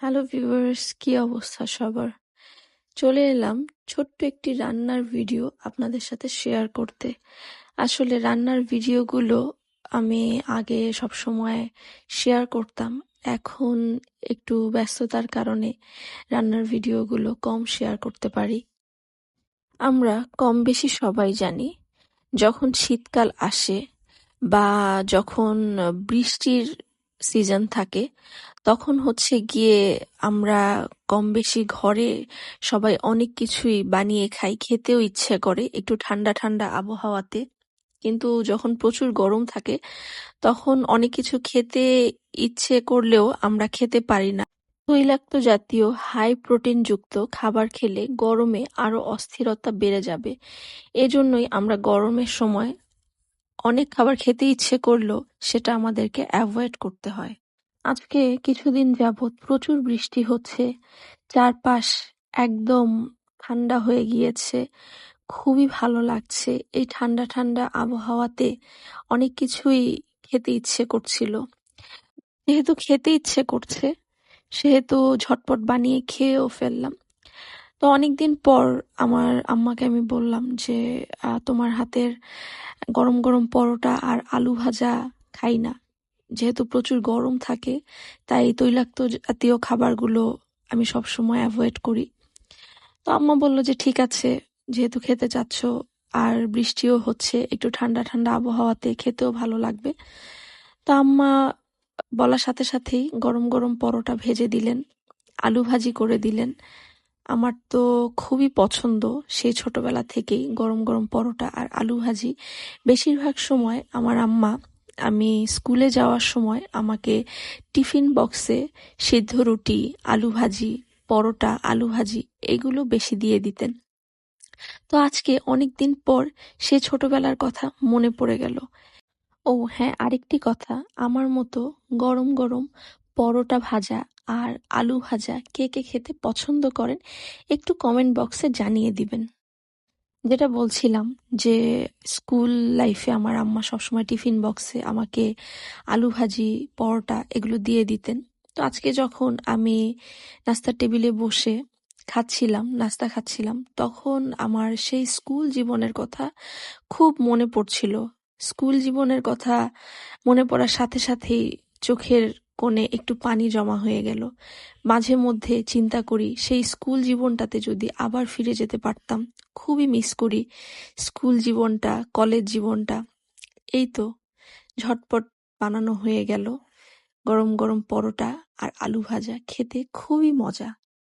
Hello viewers, কি অবস্থা সবার? চলে এলাম ছোট্ট একটি রান্নার ভিডিও আপনাদের সাথে শেয়ার করতে। আসলে রান্নার ভিডিওগুলো আমি আগে সবসময় শেয়ার করতাম। এখন একটু ব্যস্ততার কারণে রান্নার ভিডিওগুলো কম শেয়ার করতে পারি। আমরা কম বেশি সবাই জানি, যখন শীতকাল আসে বা যখন বৃষ্টির সিজন থাকে, তখন হচ্ছে গিয়ে আমরা কম বেশি ঘরে সবাই অনেক কিছুই বানিয়ে খাই, খেতেও ইচ্ছে করে একটু ঠান্ডা ঠান্ডা আবহাওয়াতে। কিন্তু যখন প্রচুর গরম থাকে তখন অনেক কিছু খেতে ইচ্ছে করলেও আমরা খেতে পারি না। তৈলাক্ত জাতীয় হাই প্রোটিন যুক্ত খাবার খেলে গরমে আরো অস্থিরতা বেড়ে যাবে। এজন্যই আমরা গরমের সময় অনেক খাবার খেতে ইচ্ছে করলেও সেটা আমাদেরকে অ্যাভয়েড করতে হয়। আজকে কিছুদিন যাবৎ প্রচুর বৃষ্টি হচ্ছে, চারপাশ একদম ঠান্ডা হয়ে গিয়েছে। খুবই ভালো লাগছে এই ঠান্ডা ঠান্ডা আবহাওয়াতে। অনেক কিছুই খেতে ইচ্ছে করছিল। যেহেতু খেতে ইচ্ছে করছে, সেহেতু ঝটপট বানিয়ে খেয়েও ফেললাম। তো অনেকদিন পর আমার আম্মাকে আমি বললাম যে তোমার হাতের গরম গরম পরোটা আর আলু ভাজা খাই না। যেহেতু প্রচুর গরম থাকে, তাই তৈলাক্ত জাতীয় খাবারগুলো আমি সবসময় অ্যাভয়েড করি। তো আম্মা বলল যে ঠিক আছে, যেহেতু খেতে চাচ্ছ আর বৃষ্টিও হচ্ছে, একটু ঠান্ডা ঠান্ডা আবহাওয়াতে খেতেও ভালো লাগবে। তো আম্মা বলার সাথে সাথেই গরম গরম পরোটা ভেজে দিলেন, আলু ভাজি করে দিলেন। আমার তো খুবই পছন্দ, সেই ছোটবেলা থেকেই গরম গরম পরোটা আর আলু ভাজি। বেশিরভাগ সময় আমার আম্মা, আমি স্কুলে যাওয়ার সময় আমাকে টিফিন বক্সে সিদ্ধ রুটি, আলু ভাজি, পরোটা, আলু ভাজি এগুলো বেশি দিয়ে দিতেন। তো আজকে অনেকদিন পর সে ছোটবেলার কথা মনে পড়ে গেল। ও হ্যাঁ, আরেকটি কথা, আমার মতো গরম গরম পরোটা ভাজা আর আলু ভাজা কে কে খেতে পছন্দ করেন, একটু কমেন্ট বক্সে জানিয়ে দিবেন। যেটা বলছিলাম যে স্কুল লাইফে আমার আম্মা সবসময় টিফিন বক্সে আমাকে আলু ভাজি, পরোটা এগুলো দিয়ে দিতেন। তো আজকে যখন আমি নাস্তার টেবিলে বসে নাস্তা খাচ্ছিলাম, তখন আমার সেই স্কুল জীবনের কথা খুব মনে পড়ছিল। স্কুল জীবনের কথা মনে পড়ার সাথে সাথেই চোখের কোণে একটু পানি জমা হয়ে গেল। মাঝে মধ্যে চিন্তা করি, সেই স্কুল জীবনটাতে যদি আবার ফিরে যেতে পারতাম। খুবই মিস করি স্কুল জীবনটা, কলেজ জীবনটা। এই তো ঝটপট বানানো হয়ে গেল গরম গরম পরোটা আর আলু ভাজা, খেতে খুবই মজা।